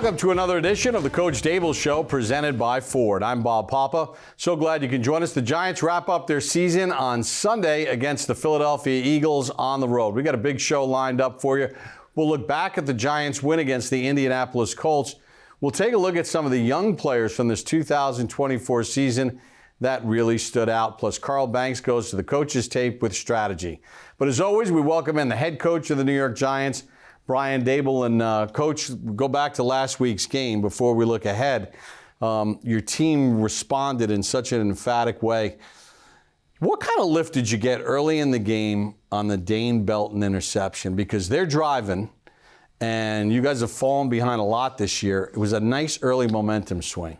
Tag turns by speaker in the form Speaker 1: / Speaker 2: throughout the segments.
Speaker 1: Welcome to another edition of the Coach Daboll Show presented by Ford. I'm Bob Papa. So glad you can join us. The Giants wrap up their season on Sunday against the Philadelphia Eagles on the road. We got a big show lined up for you. We'll look back at the Giants' win against the Indianapolis Colts. We'll take a look at some of the young players from this 2024 season that really stood out. Plus, Carl Banks goes to the coach's tape with strategy. But as always, we welcome in the head coach of the New York Giants, Brian Daboll. And Coach, go back to last week's game before we look ahead. Your team responded in such an emphatic way. What kind of lift did you get early in the game on the Dane Belton interception? Because they're driving, and you guys have fallen behind a lot this year. It was a nice early momentum swing.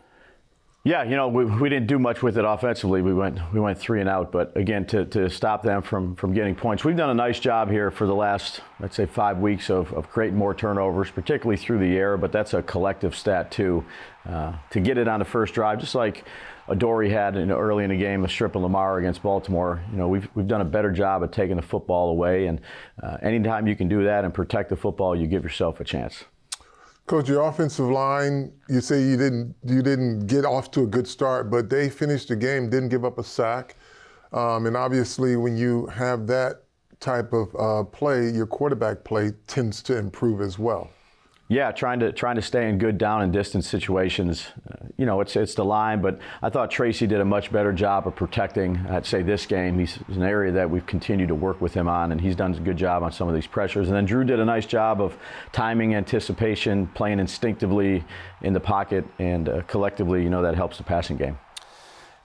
Speaker 2: Yeah, you know, we didn't do much with it offensively. We went 3 and out, but again, to stop them from getting points, we've done a nice job here for the last, let's say, 5 weeks of creating more turnovers, particularly through the air. But that's a collective stat too. To get it on the first drive, just like Adoree had early in the game, a strip of Lamar against Baltimore. You know, we've done a better job of taking the football away, and anytime you can do that and protect the football, you give yourself a chance.
Speaker 3: Coach, your offensive line, you say you didn't get off to a good start, but they finished the game, didn't give up a sack. And obviously when you have that type of play, your quarterback play tends to improve as well.
Speaker 2: Yeah, trying to stay in good down and distance situations. You know, it's the line, but I thought Tracy did a much better job of protecting, I'd say, this game. He's an area that we've continued to work with him on, and he's done a good job on some of these pressures. And then Drew did a nice job of timing, anticipation, playing instinctively in the pocket, and collectively, you know, that helps the passing game.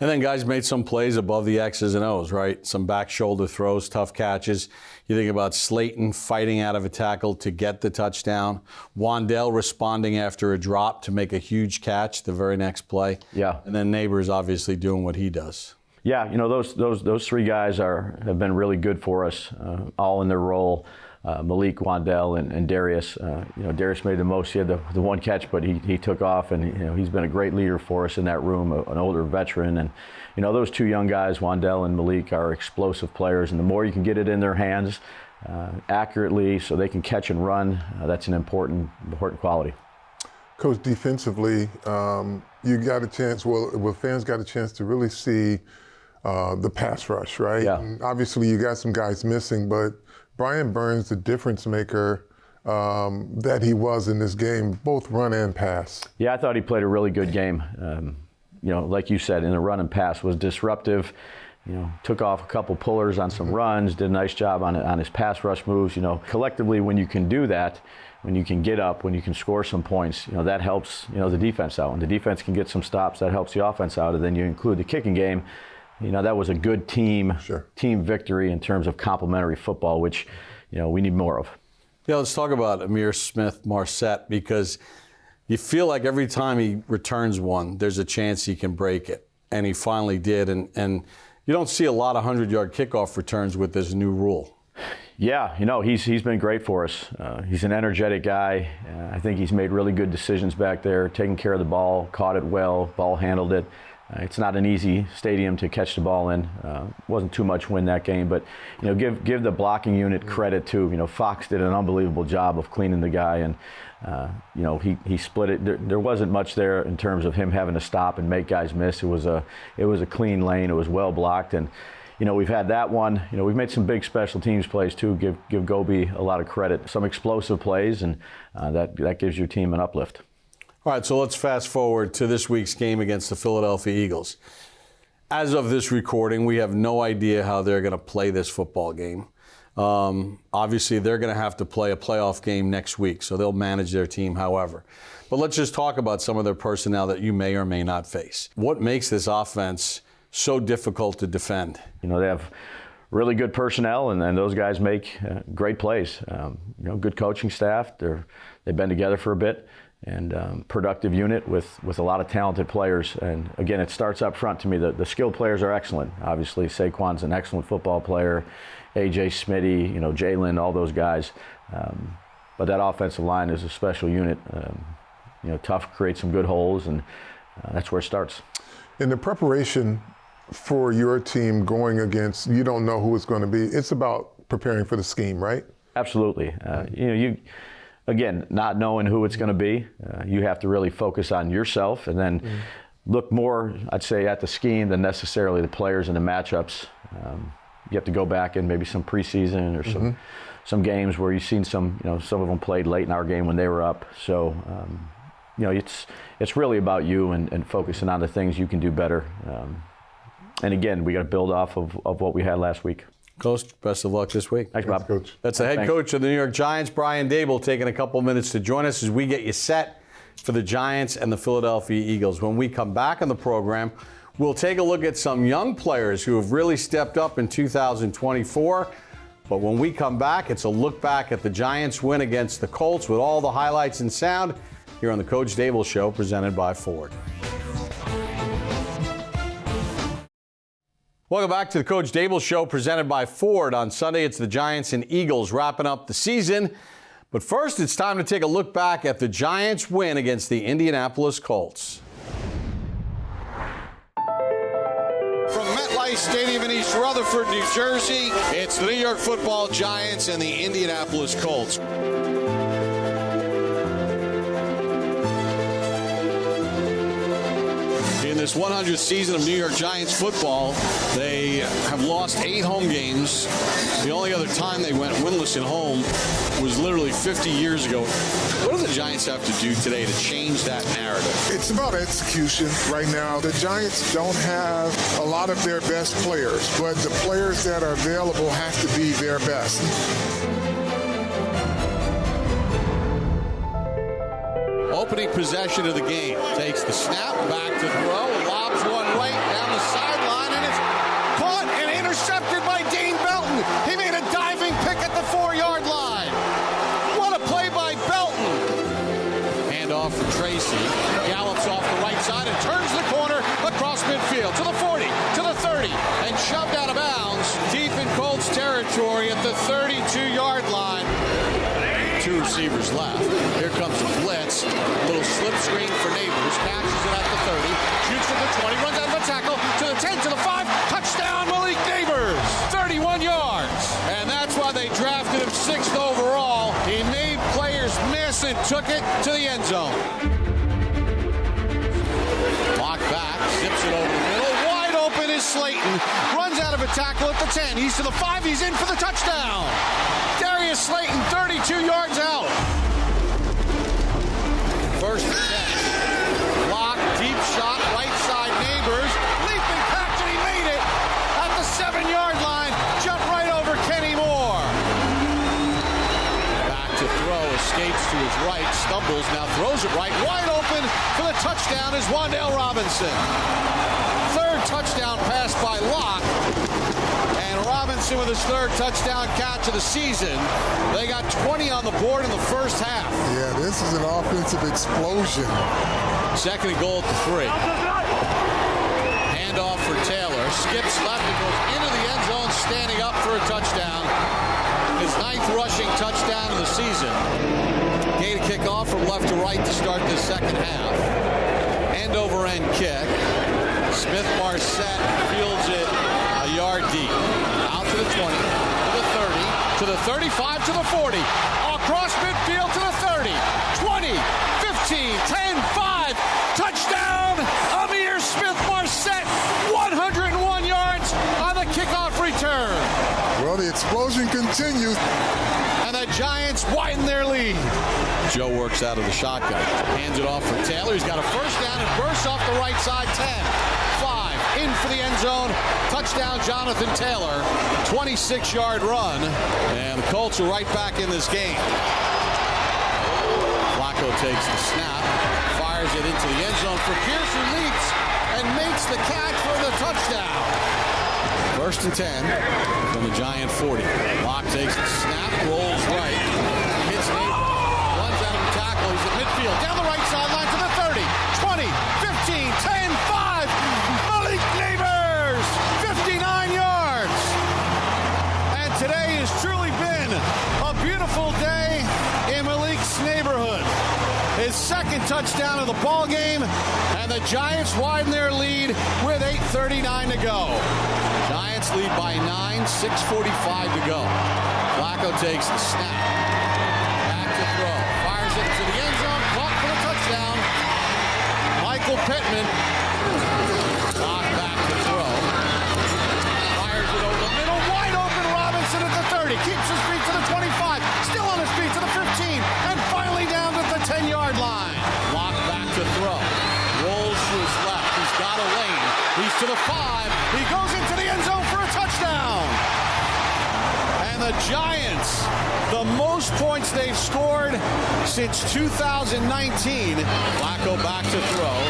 Speaker 1: And then guys made some plays above the X's and O's, right? Some back shoulder throws, tough catches. You think about Slayton fighting out of a tackle to get the touchdown. Wandell responding after a drop to make a huge catch the very next play. Yeah. And then Neighbors obviously doing what he does. Yeah, you know, those 3 guys have been really good for us, all in their role. Malik, Wandell, and Darius. You know, Darius made the most. He had the one catch, but he took off, and you know, he's been a great leader for us in that room, an older veteran. And you know, those 2 young guys, Wandell and Malik, are explosive players, and the more you can get it in their hands accurately so they can catch and run, that's an important quality.
Speaker 3: Coach, defensively, you got a chance, fans got a chance to really see the pass rush, right?
Speaker 2: Yeah.
Speaker 3: And obviously, you got some guys missing, but Brian Burns, the difference maker that he was in this game, both run and pass.
Speaker 2: Yeah, I thought he played a really good game. You know, like you said, in the run and pass, was disruptive. You know, took off a couple pullers on some runs, did a nice job on his pass rush moves. You know, collectively, when you can do that, when you can get up, when you can score some points, you know, that helps, you know, the defense out. When the defense can get some stops, that helps the offense out. And then you include the kicking game. You know, that was a good team victory in terms of complementary football, which, you know, we need more of.
Speaker 1: Yeah, let's talk about Amir Smith-Marset, because you feel like every time he returns one, there's a chance he can break it. And he finally did. And you don't see a lot of 100-yard kickoff returns with this new rule.
Speaker 2: Yeah, you know, he's been great for us. He's an energetic guy. I think he's made really good decisions back there, taking care of the ball, caught it well, ball handled it. It's not an easy stadium to catch the ball in. Wasn't too much win that game, but you know, give the blocking unit credit too. You know, Fox did an unbelievable job of cleaning the guy, and you know, he split it. There wasn't much there in terms of him having to stop and make guys miss. It was a clean lane. It was well blocked, and you know, we've had that one. You know, we've made some big special teams plays too. Give Gobi a lot of credit. Some explosive plays, and that gives your team an uplift.
Speaker 1: All right, so let's fast forward to this week's game against the Philadelphia Eagles. As of this recording, we have no idea how they're going to play this football game. Obviously, they're going to have to play a playoff game next week, so they'll manage their team however. But let's just talk about some of their personnel that you may or may not face. What makes this offense so difficult to defend?
Speaker 2: You know, they have really good personnel, and those guys make great plays. You know, good coaching staff. They've been together for a bit. And productive unit with a lot of talented players. And again, it starts up front to me. The skilled players are excellent. Obviously, Saquon's an excellent football player. A.J. Smitty, you know, Jalen, all those guys. But that offensive line is a special unit. You know, tough, create some good holes, and that's where it starts.
Speaker 3: In the preparation for your team going against, you don't know who it's going to be. It's about preparing for the scheme, right?
Speaker 2: Absolutely. You know, again, not knowing who it's going to be, you have to really focus on yourself and then look more, I'd say, at the scheme than necessarily the players and the matchups. You have to go back in maybe some preseason or some games where you've seen some of them played late in our game when they were up. So, it's really about you and focusing on the things you can do better. And again, we got to build off of what we had last week.
Speaker 1: Coach, best of luck this week.
Speaker 2: Thanks, Bob.
Speaker 3: Coach.
Speaker 1: That's the head coach of the New York Giants, Brian Daboll, taking a couple minutes to join us as we get you set for the Giants and the Philadelphia Eagles. When we come back on the program, we'll take a look at some young players who have really stepped up in 2024. But when we come back, it's a look back at the Giants' win against the Colts with all the highlights and sound here on the Coach Daboll Show, presented by Ford. Welcome back to the Coach Daboll Show, presented by Ford. On Sunday, it's the Giants and Eagles wrapping up the season. But first, it's time to take a look back at the Giants' win against the Indianapolis Colts.
Speaker 4: From MetLife Stadium in East Rutherford, New Jersey, it's the New York Football Giants and the Indianapolis Colts. In this 100th season of New York Giants football, they have lost 8 home games. The only other time they went winless at home was literally 50 years ago. What do the Giants have to do today to change that narrative?
Speaker 5: It's about execution right now. The Giants don't have a lot of their best players, but the players that are available have to be their best.
Speaker 4: Opening possession of the game. Takes the snap, back to throw, lobs one right down the sideline, and it's caught and intercepted by Dane Belton. He made a diving pick at the 4-yard line. What a play by Belton. Hand off for Tracy. Gallops off the right side and turns the corner across midfield to the 40, to the 30, and shoved out of bounds deep in Colts territory at the 32-yard line. 2 receivers left. Here comes the blitz. Little slip screen for Neighbors. Catches it at the 30. Shoots from the 20. Runs out of the tackle. To the 10. To the 5. Touchdown, Malik Neighbors. 31 yards. And that's why they drafted him 6th overall. He made players miss and took it to the end zone. Block back. Zips it over the middle. Wide open is Slayton. Runs out of a tackle at the 10. He's to the 5. He's in for the touchdown. Darius Slayton, 32 yards out. First and 10. Block, deep shot, right side Neighbors. Leaping catch, and he made it at the 7-yard line. Jumped right over Kenny Moore. Back to throw, escapes to his right, stumbles, now throws it right. Wide open for the touchdown is Wan'Dale Robinson. 3rd touchdown pass by Locke. And Robinson with his 3rd touchdown catch of the season. They got 20 on the board in the first half.
Speaker 5: Yeah, this is an offensive explosion.
Speaker 4: 2nd and goal at the 3. Handoff for Taylor. Skips left and goes into the end zone, standing up for a touchdown. His 9th rushing touchdown of the season. Gain a kickoff from left to right to start the second half. End over end kick. Smith Marset fields it a yard deep. Out to the 20, to the 30, to the 35, to the 40. Across midfield to the 30, 20, 15, 10, 5. Touchdown, Amir Smith Marset. 101 yards on the kickoff return.
Speaker 5: Well, the explosion continues.
Speaker 4: And the Giants widen their lead. Joe works out of the shotgun. Hands it off for Taylor. He's got a first down and bursts off the right side. 10, 5, in for the end zone. Touchdown, Jonathan Taylor. 26-yard run. And the Colts are right back in this game. Flacco takes the snap. Fires it into the end zone for Pierce, who leaps and makes the catch for the touchdown. 1st and 10 from the Giant 40. Locke takes the snap, rolls right, hits Neighbors, runs out of the tackle. He's at midfield, down the right sideline to the 30, 20, 15, 10, 5. Malik Neighbors, 59 yards. And today has truly been a beautiful day in Malik's neighborhood. His 2nd touchdown of the ball game, and the Giants widen their lead with 8:39 to go. Giants lead by 9, 6:45 to go. Flacco takes the snap. Back to throw. Pittman. Lock back to throw. Fires it over the middle. Wide open Robinson at the 30. Keeps his feet to the 25. Still on his feet to the 15. And finally down to the 10-yard line. Lock back to throw. Rolls to his left. He's got a lane. He's to the 5. He goes into the end zone for a touchdown. And the Giants, the most points they've scored since 2019. Flacco back to throw.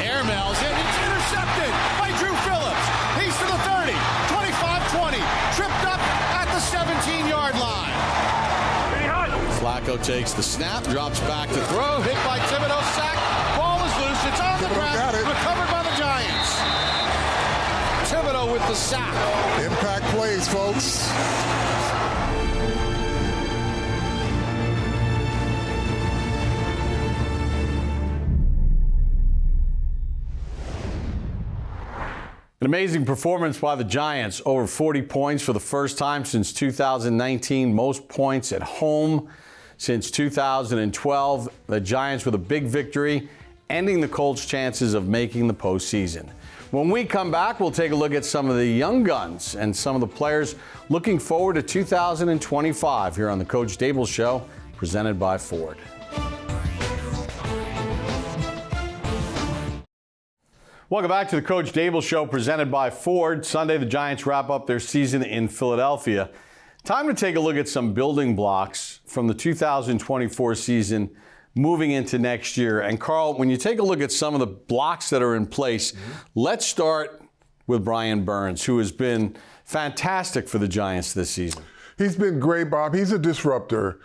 Speaker 4: Airmails it. It's intercepted by Drew Phillips. He's to the 30, 25-20. Tripped up at the 17-yard line. Flacco takes the snap, drops back to throw. Hit by Thibodeau, sack. Ball is loose. It's on the ground. Recovered by the Giants. Thibodeau with the sack.
Speaker 5: Impact plays, folks.
Speaker 1: An amazing performance by the Giants. Over 40 points for the first time since 2019. Most points at home since 2012. The Giants with a big victory, ending the Colts' chances of making the postseason. When we come back, we'll take a look at some of the young guns and some of the players looking forward to 2025 here on the Coach Daboll Show, presented by Ford. Welcome back to the Coach Daboll Show, presented by Ford. Sunday, the Giants wrap up their season in Philadelphia. Time to take a look at some building blocks from the 2024 season moving into next year. And Carl, when you take a look at some of the blocks that are in place, let's start with Brian Burns, who has been fantastic for the Giants this season.
Speaker 3: He's been great, Bob. He's a disruptor.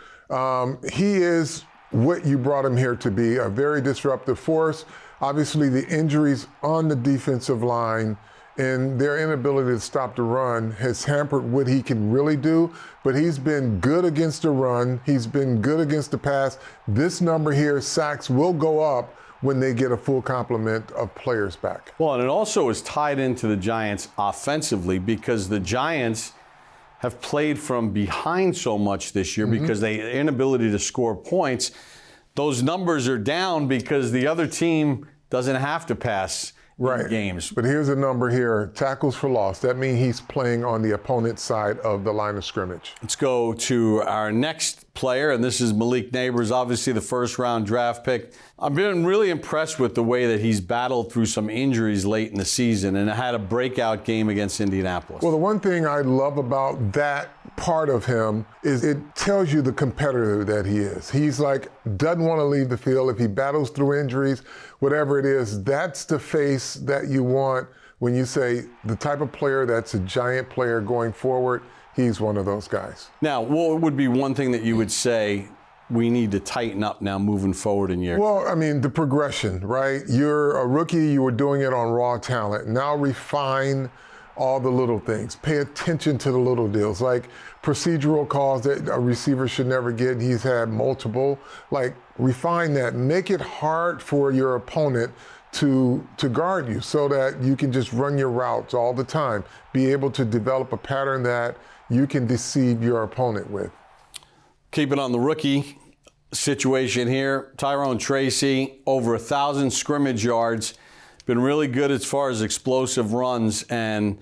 Speaker 3: He is what you brought him here to be, a very disruptive force. Obviously, the injuries on the defensive line and their inability to stop the run has hampered what he can really do, but he's been good against the run. He's been good against the pass. This number here, sacks, will go up when they get a full complement of players back.
Speaker 1: Well, and it also is tied into the Giants offensively because the Giants have played from behind so much this year because they inability to score points. Those numbers are down because the other team doesn't have to pass in games.
Speaker 3: But here's a number here, tackles for loss. That means he's playing on the opponent's side of the line of scrimmage.
Speaker 1: Let's go to our next player, and this is Malik Neighbors, obviously the first-round draft pick. I've been really impressed with the way that he's battled through some injuries late in the season and had a breakout game against Indianapolis.
Speaker 3: Well, the one thing I love about that part of him is it tells you the competitor that he is. He's like, doesn't want to leave the field. If he battles through injuries, whatever it is, that's the face that you want when you say the type of player that's a Giant player going forward. He's one of those guys.
Speaker 1: Now, what would be one thing that you would say we need to tighten up now moving forward in year?
Speaker 3: Well, I mean, the progression, right? You're a rookie, you were doing it on raw talent. Now refine all the little things. Pay attention to the little deals, like procedural calls that a receiver should never get. He's had multiple. Like, refine that. Make it hard for your opponent to guard you so that you can just run your routes all the time. Be able to develop a pattern that you can deceive your opponent with.
Speaker 1: Keep it on the rookie situation here. Tyrone Tracy, over 1,000 scrimmage yards. Been really good as far as explosive runs, and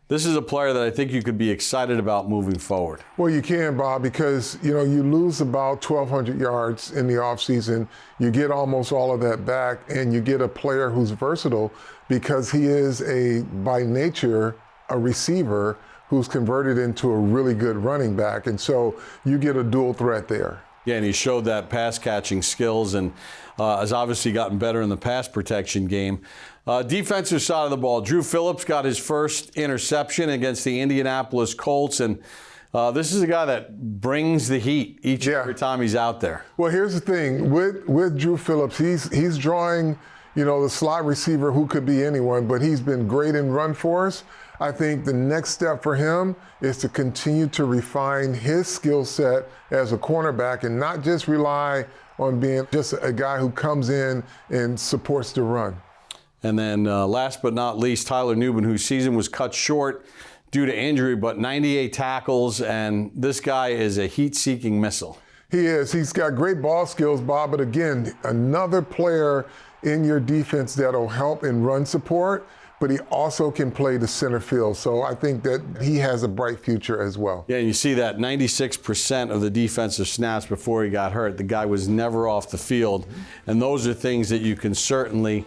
Speaker 1: this is a player that I think you could be excited about moving forward.
Speaker 3: Well, you can, Bob, because you lose about 1,200 yards in the offseason. You get almost all of that back, and you get a player who's versatile because he is by nature, a receiver who's converted into a really good running back, and so you get a dual threat there.
Speaker 1: Yeah, and he showed that pass-catching skills and has obviously gotten better in the pass protection game. Defensive side of the ball, Drew Phillips got his first interception against the Indianapolis Colts, and this is a guy that brings the heat each and every time he's out there.
Speaker 3: Well, here's the thing. With Drew Phillips, he's drawing, the slot receiver who could be anyone, but he's been great in run for us. I think the next step for him is to continue to refine his skill set as a cornerback and not just rely on being just a guy who comes in and supports the run.
Speaker 1: And then last but not least, Tyler Nubin, whose season was cut short due to injury, but 98 tackles, and this guy is a heat-seeking missile.
Speaker 3: He is. He's got great ball skills, Bob, but again, another player in your defense that'll help in run support, but he also can play the center field. So I think that he has a bright future as well.
Speaker 1: Yeah, and you see that 96% of the defensive snaps before he got hurt, the guy was never off the field. And those are things that you can certainly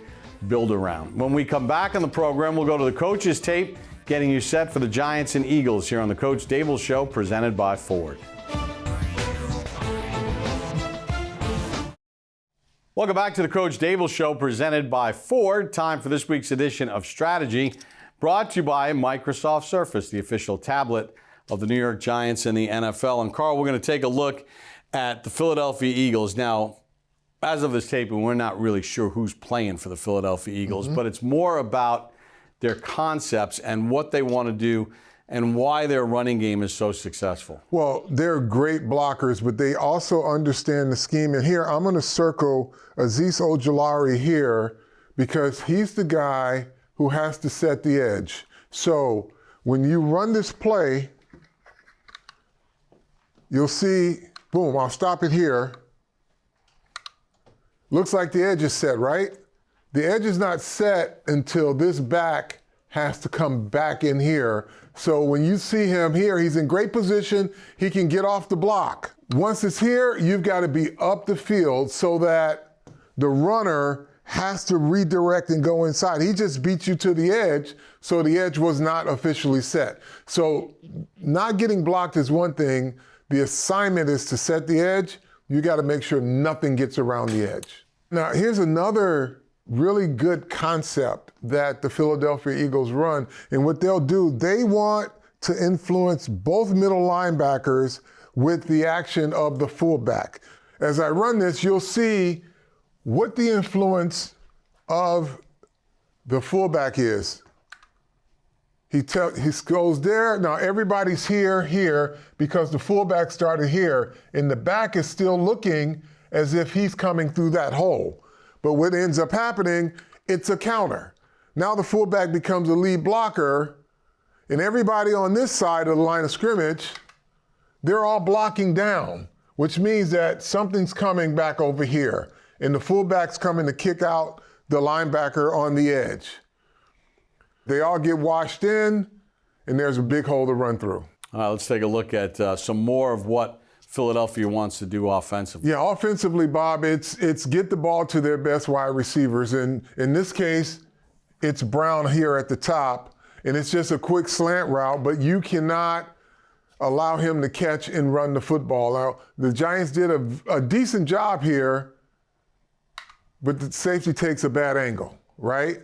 Speaker 1: build around. When we come back on the program, we'll go to the coach's tape, getting you set for the Giants and Eagles here on the Coach Daboll Show, presented by Ford. Welcome back to the Coach Daboll Show, presented by Ford. Time for this week's edition of Strategy, brought to you by Microsoft Surface, the official tablet of the New York Giants and the NFL. And Carl, we're going to take a look at the Philadelphia Eagles. Now, as of this taping, we're not really sure who's playing for the Philadelphia Eagles, but it's more about their concepts and what they want to do and why their running game is so successful.
Speaker 3: Well, they're great blockers, but they also understand the scheme. And here, I'm going to circle Azeez Ojulari here because he's the guy who has to set the edge. So when you run this play, you'll see, boom, I'll stop it here. Looks like the edge is set, right? The edge is not set until this back has to come back in here. So when you see him here, he's in great position. He can get off the block. Once it's here, you've got to be up the field so that the runner has to redirect and go inside. He just beat you to the edge, so the edge was not officially set. So not getting blocked is one thing. The assignment is to set the edge. You got to make sure nothing gets around the edge. Now, here's another really good concept that the Philadelphia Eagles run. And what they'll do, they want to influence both middle linebackers with the action of the fullback. As I run this, you'll see what the influence of the fullback is. He goes there. Now everybody's here, because the fullback started here, and the back is still looking as if he's coming through that hole. But what ends up happening, it's a counter. Now the fullback becomes a lead blocker, and everybody on this side of the line of scrimmage, they're all blocking down, which means that something's coming back over here, and the fullback's coming to kick out the linebacker on the edge. They all get washed in, and there's a big hole to run through.
Speaker 1: All right, let's take a look at some more of what Philadelphia wants to do offensively.
Speaker 3: Yeah, offensively, Bob, it's get the ball to their best wide receivers. And in this case, it's Brown here at the top, and it's just a quick slant route, but you cannot allow him to catch and run the football. Now, the Giants did a decent job here, but the safety takes a bad angle, right?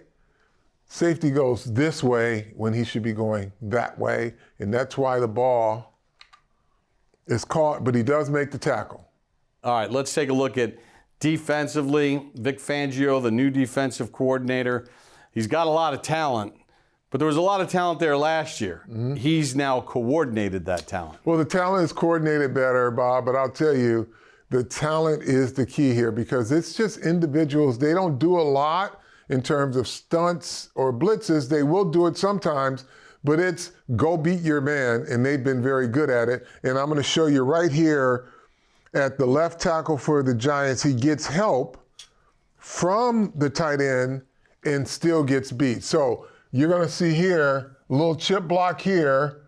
Speaker 3: Safety goes this way when he should be going that way, and that's why the ball is caught, but he does make the tackle.
Speaker 1: All right, let's take a look at defensively. Vic Fangio, the new defensive coordinator, he's got a lot of talent, but there was a lot of talent there last year. He's now coordinated that talent.
Speaker 3: Well, the talent is coordinated better, Bob, but I'll tell you, the talent is the key here because it's just individuals. They don't do a lot in terms of stunts or blitzes. They will do it sometimes, but it's go beat your man, and they've been very good at it. And I'm going to show you right here at the left tackle for the Giants. He gets help from the tight end and still gets beat. So you're going to see here a little chip block here,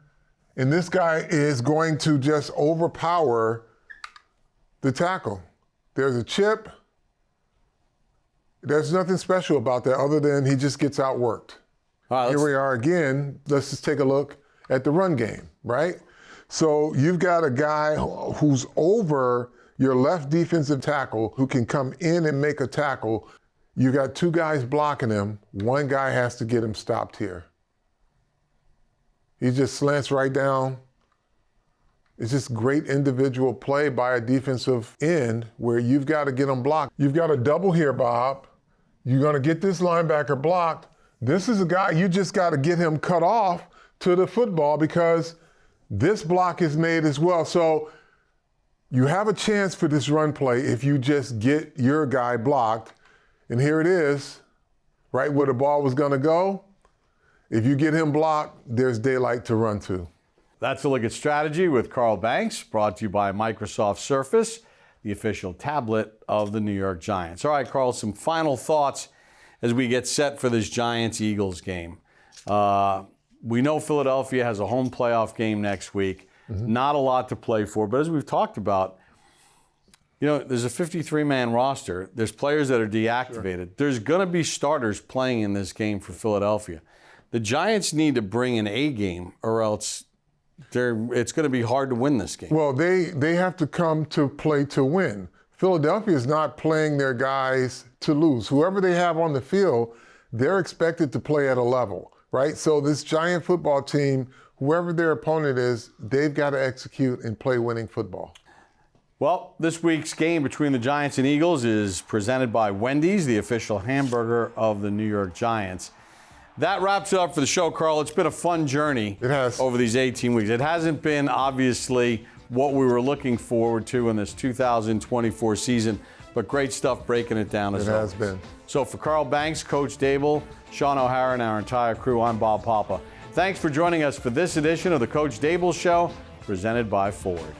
Speaker 3: and this guy is going to just overpower the tackle. There's a chip. There's nothing special about that other than he just gets outworked. Here we are again. Let's just take a look at the run game, right? So you've got a guy who's over your left defensive tackle who can come in and make a tackle. You got two guys blocking him. One guy has to get him stopped here. He just slants right down. It's just great individual play by a defensive end where you've got to get him blocked. You've got a double here, Bob. You're going to get this linebacker blocked. This is a guy, you just got to get him cut off to the football because this block is made as well. So you have a chance for this run play if you just get your guy blocked. And here it is, right where the ball was going to go. If you get him blocked, there's daylight to run to.
Speaker 1: That's a look at strategy with Carl Banks, brought to you by Microsoft Surface, the official tablet of the New York Giants. All right, Carl, some final thoughts as we get set for this Giants-Eagles game. We know Philadelphia has a home playoff game next week. Not a lot to play for, but as we've talked about, you know, there's a 53-man roster. There's players that are deactivated. Sure. There's going to be starters playing in this game for Philadelphia. The Giants need to bring an A game, or else it's going to be hard to win this game.
Speaker 3: Well, they have to come to play to win. Philadelphia is not playing their guys to lose. Whoever they have on the field, they're expected to play at a level, right? So this Giant football team, whoever their opponent is, they've got to execute and play winning football.
Speaker 1: Well, this week's game between the Giants and Eagles is presented by Wendy's, the official hamburger of the New York Giants. That wraps it up for the show, Carl. It's been a fun journey over these 18 weeks. It hasn't been, obviously, what we were looking forward to in this 2024 season, but great stuff breaking it down as always.
Speaker 3: It has been.
Speaker 1: So for Carl Banks, Coach Daboll, Sean O'Hara, and our entire crew, I'm Bob Papa. Thanks for joining us for this edition of the Coach Daboll Show, presented by Ford.